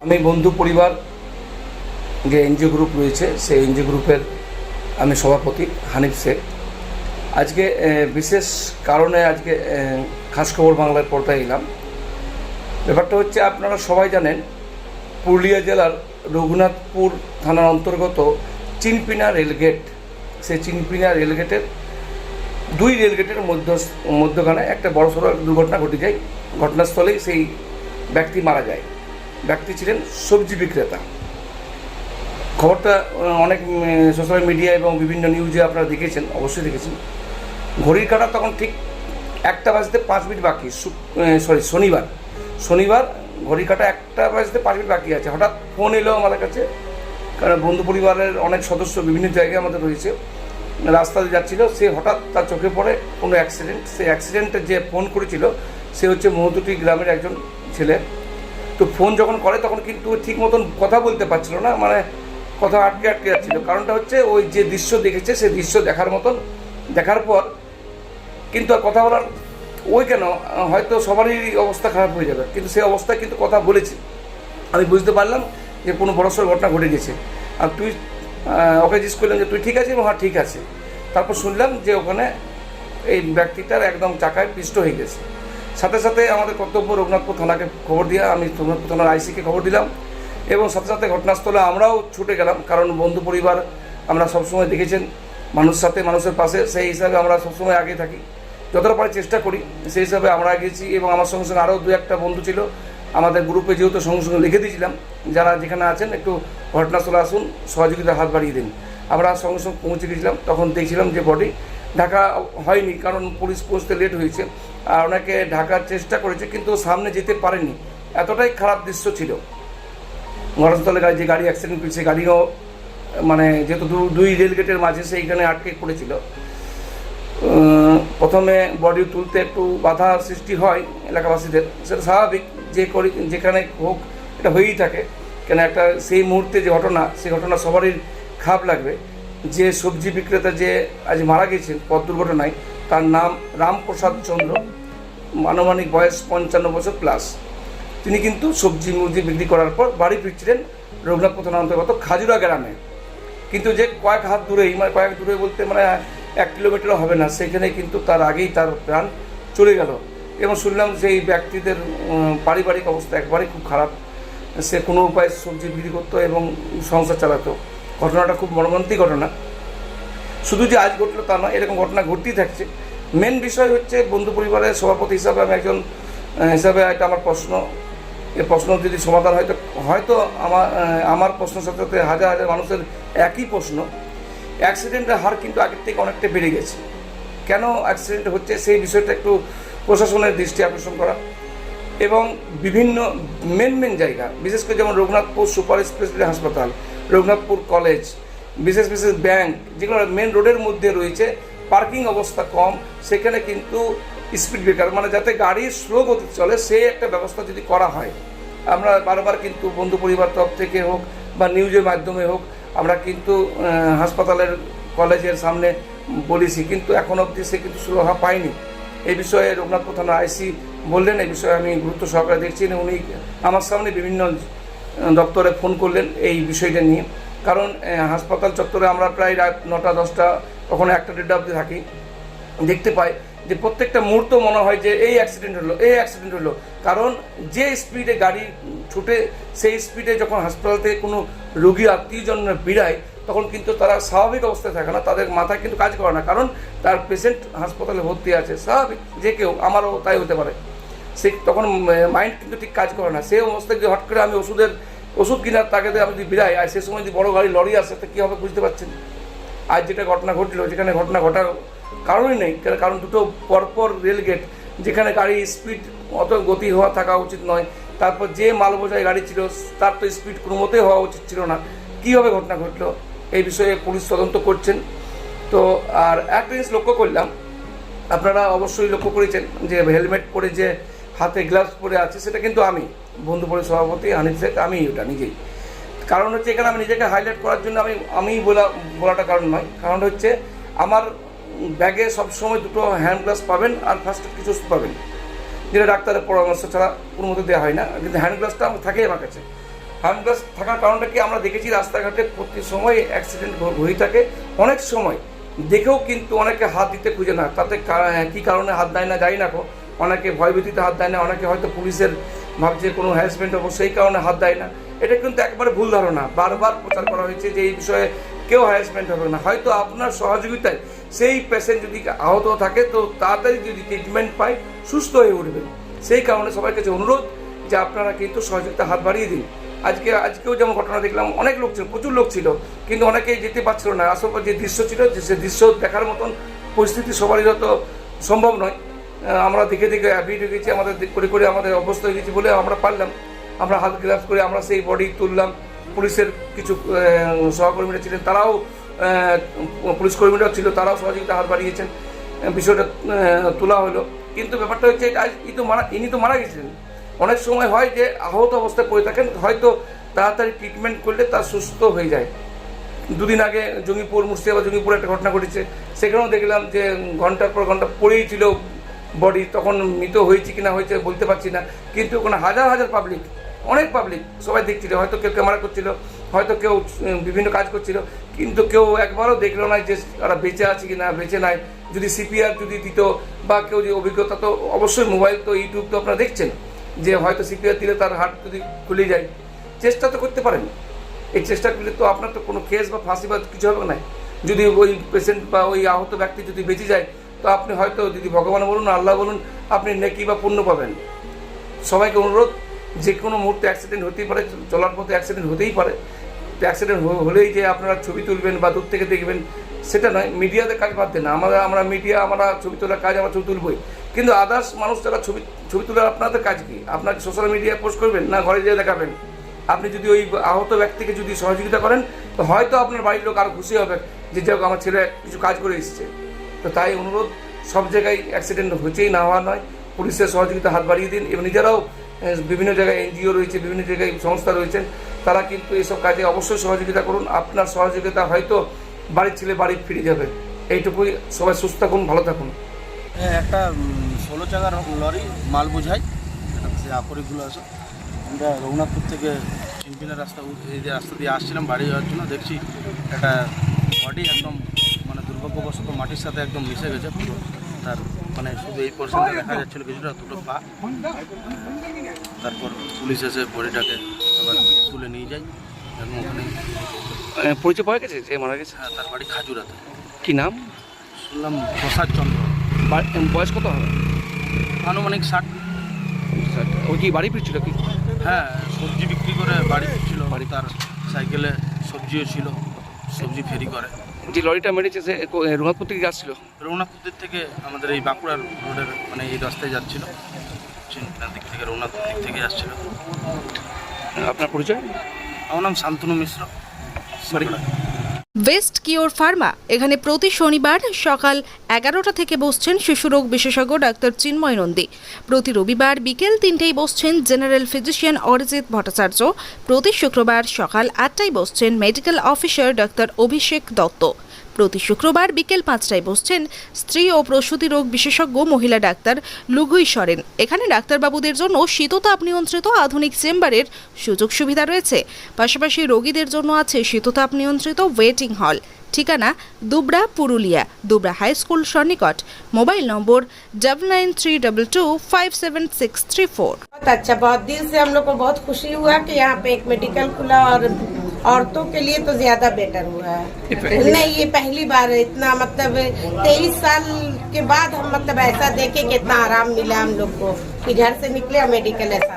আমি বন্ধু পরিবার যে এনজিও গ্রুপ রয়েছে সেই এনজিও গ্রুপের আমি সভাপতি হানিফ শেখ। আজকে বিশেষ কারণে আজকে খাস খবর বাংলার পর্দায় এলাম। ব্যাপারটা হচ্ছে, আপনারা সবাই জানেন পুরুলিয়া জেলার রঘুনাথপুর থানার অন্তর্গত চিনপিনা রেলগেট, সেই চিনপিনা রেলগেটের দুই রেলগেটের মধ্যখানে একটা বড়সড় দুর্ঘটনা ঘটে যায়। ঘটনাস্থলেই সেই ব্যক্তি মারা যায়। ব্যক্তি ছিলেন সবজি বিক্রেতা। খবরটা অনেক সোশ্যাল মিডিয়া এবং বিভিন্ন নিউজে আপনারা দেখেছেন, অবশ্যই দেখেছেন। ঘড়ির কাঁটা তখন ঠিক 1:05 বাকি, শনিবার ঘড়ির কাঁটা 1:05 বাকি আছে। হঠাৎ ফোন এলো আমাদের কাছে, কারণ বন্ধু পরিবারের অনেক সদস্য বিভিন্ন জায়গায় আমাদের রয়েছে। রাস্তাতে যাচ্ছিল, সে হঠাৎ তার চোখে পড়ে কোনো অ্যাক্সিডেন্ট। সেই অ্যাক্সিডেন্টে যে ফোন করেছিল সে হচ্ছে মহতুটি গ্রামের একজন ছেলে। তো ফোন যখন করে তখন কিন্তু ঠিক মতন কথা বলতে পারছিল না, মানে কথা আটকে যাচ্ছিল। কারণটা হচ্ছে ওই যে দৃশ্য দেখেছে, সেই দৃশ্য দেখার পর কিন্তু আর কথা বলার ওই কেন, হয়তো সবারই অবস্থা খারাপ হয়ে যাবে, কিন্তু সেই অবস্থায় কিন্তু কথা বলেছে। আমি বুঝতে পারলাম যে কোনো বড়সড় ঘটনা ঘটে গেছে। আর তুই ওকে জিজ্ঞেস করলাম যে তুই ঠিক আছে? হ্যাঁ ঠিক আছে। তারপর শুনলাম যে ওখানে এই ব্যক্তিটার একদম চাকায় পিষ্ট হয়ে গেছে। সাথে সাথে আমাদের কর্তব্য রঘুনাথপুর থানাকে খবর দিয়া, আমি রঘুনাথপুর থানার আইসিকে খবর দিলাম এবং সাথে সাথে ঘটনাস্থলে আমরাও ছুটে গেলাম। কারণ বন্ধু পরিবার আমরা সবসময় দেখেছেন মানুষের পাশে, সেই হিসাবে আমরা সবসময় আগে থাকি, যতটা পারি চেষ্টা করি। সেই হিসাবে আমরা গেছি এবং আমার সঙ্গে সঙ্গে আরও 2-1টা বন্ধু ছিল আমাদের গ্রুপে, যেহেতু সঙ্গে সঙ্গে লিখে দিয়েছিলাম যারা যেখানে আছেন একটু ঘটনাস্থলে আসুন, সহযোগিতার হাত বাড়িয়ে দিন। আমরা সঙ্গে সঙ্গে পৌঁছে গেছিলাম। তখন দেখছিলাম যে বডি ঢাকা হয়নি, কারণ পুলিশ পৌঁছতে লেট হয়েছে। আর ওনাকে ঢাকার চেষ্টা করেছে কিন্তু সামনে যেতে পারেনি, এতটাই খারাপ দৃশ্য ছিল। ঘটনাস্থলে যে গাড়ি অ্যাক্সিডেন্ট করেছে, গাড়িও মানে যেহেতু দুই রেলগেটের মাঝে সেইখানে আটকে পড়েছিল। প্রথমে বডি তুলতে একটু বাধা সৃষ্টি হয় এলাকাবাসীদের, সেটা স্বাভাবিক, যেখানে হোক এটা হয়েই থাকে। কেন একটা সেই মুহূর্তে যে ঘটনা, সেই ঘটনা সবারই খারাপ লাগবে। যে সবজি বিক্রেতা যে আজ মারা গেছেন পথ দুর্ঘটনায়, তার নাম রামপ্রসাদ চন্দ্র, আনুমানিক বয়স 55 বছর প্লাস। তিনি কিন্তু সবজি বিক্রি করার পর বাড়ি ফিরছিলেন রঘুনাথপুর থানার অন্তর্গত খাজুরা গ্রামে। কিন্তু যে কয়েক হাত দূরেই, মানে কয়েক দূরে বলতে মানে 1 কিলোমিটারও হবে না, সেখানে কিন্তু তার আগেই তার প্রাণ চলে গেল। এবং শুনলাম সেই ব্যক্তিদের পারিবারিক অবস্থা একবারেই খুব খারাপ। সে কোনো উপায়ে সবজি বিক্রি করতো এবং সংসার চালাতো। ঘটনাটা খুব মর্মান্তিক ঘটনা। শুধু যে আজ ঘটলো তা নয়, এরকম ঘটনা ঘটতেই থাকছে। মেন বিষয় হচ্ছে, বন্ধু পরিবারের সভাপতি হিসাবে আমি একজন হিসাবে এটা আমার প্রশ্ন, এই প্রশ্ন যদি সমাধান হয়তো আমার প্রশ্নের সাথে সাথে হাজার হাজার মানুষের একই প্রশ্ন। অ্যাক্সিডেন্টের হার কিন্তু আগের থেকে অনেকটা বেড়ে গেছে। কেন অ্যাক্সিডেন্ট হচ্ছে সেই বিষয়টা একটু প্রশাসনের দৃষ্টি আকর্ষণ করা, এবং বিভিন্ন মেন জায়গা, বিশেষ করে যেমন রঘুনাথপুর সুপার স্পেশালিটি হাসপাতাল, রঘুনাথপুর কলেজ, বিশেষ ব্যাংক, যেগুলো মেন রোডের মধ্যে রয়েছে, পার্কিং অবস্থা কম, সেখানে কিন্তু স্পিড ব্রেকার, মানে যাতে গাড়ি স্লো গতি চলে, সেই একটা ব্যবস্থা যদি করা হয়। আমরা বারবার কিন্তু বন্ধু পরিবার তরফ থেকে হোক বা নিউজের মাধ্যমে হোক, আমরা কিন্তু হাসপাতালের কলেজের সামনে বলেছি, কিন্তু এখন অবধি সে কিন্তু সুরাহা পায়নি। এই বিষয়ে রঘুনাথপুর থানার আইসি বললেন, এই বিষয়ে আমি গুরুত্ব সহকারে দেখছি। উনি আমার সামনে বিভিন্ন দপ্তরে ফোন করলেন এই বিষয়টা নিয়ে। কারণ হাসপাতাল চত্বরে আমরা প্রায় রাত 9টা-10টা, কখনো 1টা-1:30 অবধি থাকি। দেখতে পাই যে প্রত্যেকটা মুহূর্ত মনে হয় যে এই অ্যাক্সিডেন্ট হলো। কারণ যে স্পিডে গাড়ি ছুটে, সেই স্পিডে যখন হাসপাতাল থেকে কোনো রোগী আত্মীয়জন বেরায়, তখন কিন্তু তারা স্বাভাবিক অবস্থায় থাকে না, তাদের মাথায় কিন্তু কাজ করে না। কারণ তার পেশেন্ট হাসপাতালে ভর্তি আছে, স্বাভাবিক, যে কেউ, আমারও তাই হতে পারে। সে তখন মাইন্ড কিন্তু ঠিক কাজ করে না। সেই অবস্থায় যদি হট করে আমি ওষুধ কেনার তাগিদে আমি যদি বেরাই, আর সে সময় যদি বড় গাড়ি লরি আসে, তো কী হবে বুঝতে পারছেন। আজ যেটা ঘটনা ঘটলো, যেখানে ঘটনা ঘটার কারণই নেই, কারণ দুটো পরপর রেলগেট, যেখানে গাড়ির স্পিড অত গতি থাকা উচিত নয়। তারপর যে মাল বোঝাই গাড়ি ছিল, তার তো স্পিড কোনো মতেই হওয়া উচিত ছিল না। কীভাবে ঘটনা ঘটলো এই বিষয়ে পুলিশ তদন্ত করছেন। তো আর একটা জিনিস লক্ষ্য করলাম, আপনারা অবশ্যই লক্ষ্য করেছেন যে হেলমেট পরে যে হাতে গ্লাভস পরে আছে, সেটা কিন্তু আমি বন্ধু পরিবার সভাপতি হানিফ শেখ, আমি ওটা নিজেই। কারণ হচ্ছে এখানে আমি নিজেকে হাইলাইট করার জন্য আমি বলাটা কারণ নয়। কারণ হচ্ছে আমার ব্যাগে সবসময় 2টো হ্যান্ড গ্লাভস পাবেন আর ফার্স্ট কিছু পাবেন। যেটা ডাক্তারের পরামর্শ ছাড়া কোনো মতো দেওয়া হয় না। কিন্তু হ্যান্ড গ্লাভসটা আমার থাকেই আমার কাছে। হ্যান্ড গ্লাভস থাকার কারণটা কি, আমরা দেখেছি রাস্তাঘাটে প্রতি সময় অ্যাক্সিডেন্ট হয়ে থাকে। অনেক সময় দেখেও কিন্তু অনেকে হাত দিতে খুঁজে না, তাতে কী কারণে হাত দেয় না জানি না। অনেকে ভয়ভীতিতে হাত দেয় না, অনেকে হয়তো পুলিশের ভাবছে কোনো হ্যারাসমেন্ট হবো সেই কারণে হাত দেয় না। এটা কিন্তু একবারে ভুল ধারণা। বারবার প্রচার করা হয়েছে যে এই বিষয়ে কেউ হ্যারাসমেন্ট হবে না। হয়তো আপনার সহযোগিতায় সেই পেশেন্ট যদি আহত থাকে তো তাড়াতাড়ি যদি ট্রিটমেন্ট পায় সুস্থ হয়ে উঠবে। সেই কারণে সবার কাছে অনুরোধ যে আপনারা কিন্তু সহযোগিতা হাত বাড়িয়ে দিন। আজকেও যেমন ঘটনা দেখলাম, অনেক লোক ছিল, প্রচুর লোক ছিল, কিন্তু অনেকেই যেতে পারছিল না। আসল যে দৃশ্য ছিল সে দৃশ্য দেখার মতন পরিস্থিতি সবারই হয়তো সম্ভব নয়। আমরা দেখে ভিডিও গেছি, আমাদের করে আমাদের অবস্থা হয়ে গেছি বলে আমরা পারলাম। আমরা হাত গ্লাভস করে আমরা সেই বডি তুললাম। পুলিশের কিছু সহকর্মীরা ছিলেন, তারাও পুলিশ কর্মীরাও ছিল, তারাও সহযোগিতা হাত বাড়িয়েছেন, বিষয়টা তোলা হলো। কিন্তু ব্যাপারটা হচ্ছে ইনি তো মারা গেছিলেন। অনেক সময় হয় যে আহত অবস্থায় পড়ে থাকেন, হয়তো তাড়াতাড়ি ট্রিটমেন্ট করলে তার সুস্থ হয়ে যায়। দুদিন আগে মুর্শিদাবাদ জঙ্গিপুরে একটা ঘটনা ঘটেছে, সেখানেও দেখলাম যে ঘন্টার পর ঘন্টা পড়েই ছিল বডি। তখন মৃত হয়েছে কিনা হয়েছে বলতে পারছি না, কিন্তু ওখানে হাজার হাজার পাবলিক, অনেক পাবলিক সবাই দেখছিল। হয়তো কেউ ক্যামেরা করছিল, হয়তো কেউ বিভিন্ন কাজ করছিল, কিন্তু কেউ একবারও দেখলো না যে তারা বেঁচে আছে কি না, বেঁচে নাই। যদি সিপিআর যদি দিত বা কেউ যে অভিজ্ঞতা, তো অবশ্যই মোবাইল তো ইউটিউব তো আপনারা দেখছেন যে হয়তো সিপিআর দিলে তার হার্ট যদি খুলে যায়। চেষ্টা তো করতে পারেন। এই চেষ্টা করলে তো আপনার তো কোনো কেস বা ফাঁসি বা কিছু হবে না। যদি ওই পেশেন্ট বা ওই আহত ব্যক্তি যদি বেঁচে যায় তো আপনি হয়তো যদি ভগবান বলুন, আল্লাহ বলুন, আপনি নেকি বা পুণ্য পাবেন। সবাইকে অনুরোধ, যে কোনো মুহূর্তে অ্যাক্সিডেন্ট হতেই পারে, চলার পথে অ্যাক্সিডেন্ট হতেই পারে। অ্যাক্সিডেন্ট হলেই যে আপনারা ছবি তুলবেন বা দূর থেকে দেখবেন সেটা নয়। মিডিয়াতে কাজ বাদ দেন, আমরা মিডিয়া, আমরা ছবি তোলার কাজ, আমরা ছবি তুলবই, কিন্তু আদার্স মানুষ যারা ছবি তোলার আপনাদের কাজ কি? আপনাকে সোশ্যাল মিডিয়ায় পোস্ট করবেন না ঘরে যেয়ে দেখাবেন? আপনি যদি ওই আহত ব্যক্তিকে যদি সহযোগিতা করেন তো হয়তো আপনার বাড়ির লোক আরও খুশি হবে যে যাক আমার ছেলে কিছু কাজ করে এসেছে। তো তাই অনুরোধ, সব জায়গায় অ্যাক্সিডেন্ট হচ্ছেই না হওয়া নয়, পুলিশের সহযোগিতা হাত বাড়িয়ে দিন। এবং নিজেরাও বিভিন্ন জায়গায় এনজিও রয়েছে, বিভিন্ন জায়গায় সংস্থা রয়েছেন, তারা কিন্তু এসব কাজে অবশ্যই সহযোগিতা করুন। আপনার সহযোগিতা হয়তো বাড়ির ছেলে বাড়ি ফিরে যাবে। এইটুকুই। সবাই সুস্থ থাকুন, ভালো থাকুন। একটা 16 চাকার লরি মাল বোঝাই, সে আপরিকগুলো আছে। আমরা রঘুনাথপুর থেকে চিনপিনের এই যে রাস্তা দিয়ে আসছিলাম বাড়ি যাওয়ার জন্য, দেখছি একটা বডি একদম মানে দুর্ভাগ্যবশত মাটির সাথে একদম মিশে গেছে পুরো। তার মানে শুধু এই পোর্শনটা দেখা যাচ্ছিলো, কিছুটা দুটো পা। তারপর পুলিশ এসে বডিটাকে আবার তুলে নিয়ে যায়। এবং ওখানে পরিচয় পাওয়া গেছে যে মারা গেছে? হ্যাঁ, তার বাড়ি খাজুরাতে। কি নাম শুনলাম? প্রসাদ চন্দ্র। বয়স কত হবে? আনুমানিক 60। ও কি বাড়ি ফিরছিল কি? হ্যাঁ, সবজি বিক্রি করে বাড়ি ফিরছিল। তার সাইকেলে সবজিও ছিল, সবজি ফেরি করে। যে লরিটা মেরেছে সে রঘুনাথপুর থেকে আসছিল? রঘুনাথপুর থেকে আমাদের এই বাঁকুড়ার রোডের মানে এই রাস্তায় যাচ্ছিল, চিনপিনার দিক থেকে রঘুনাথপুর দিক থেকে আসছিল। আপনার পরিচয়? আমার নাম শান্তনু মিশ্র। ওয়েস্ট কিওর ফার্মা এখানে প্রতি শনিবার সকাল 11টা থেকে বসছেন শিশুরোগ বিশেষজ্ঞ ডাক্তার চিন্ময় নন্দী। প্রতি রবিবার বিকেল 3টেয় বসছেন জেনারেল ফিজিশিয়ান অরিজিৎ ভট্টাচার্য। প্রতি শুক্রবার সকাল 8টায় বসছেন মেডিকেল অফিসার ডাক্তার অভিষেক দত্ত। প্রতি শুক্রবার বিকেল 5টায় বসছেন স্ত্রী ও প্রসূতি রোগ বিশেষজ্ঞ মহিলা ডাক্তার লুগুই সরেন। এখানে ডাক্তারবাবুদের জন্য শীততাপ নিয়ন্ত্রিত আধুনিক চেম্বারের সুযোগ সুবিধা রয়েছে। পাশাপাশি রোগীদের জন্য আছে শীততাপ নিয়ন্ত্রিত ওয়েটিং হল। ঠিকানা দুবরা, পুরুলিয়া, दुबरा हाई स्कूल सन्निकट। Mobile number 9932257634। बहुत अच्छा, बहुत दिल से हम लोग को बहुत खुशी हुआ कि यहाँ पे एक मेडिकल खुला और औरतों के लिए तो ज्यादा बेटर हुआ है। नहीं, ये पहली बार है इतना, मतलब 23 साल के बाद हम मतलब ऐसा देखे कि इतना आराम मिला हम लोग को कि घर से निकले और मेडिकल ऐसा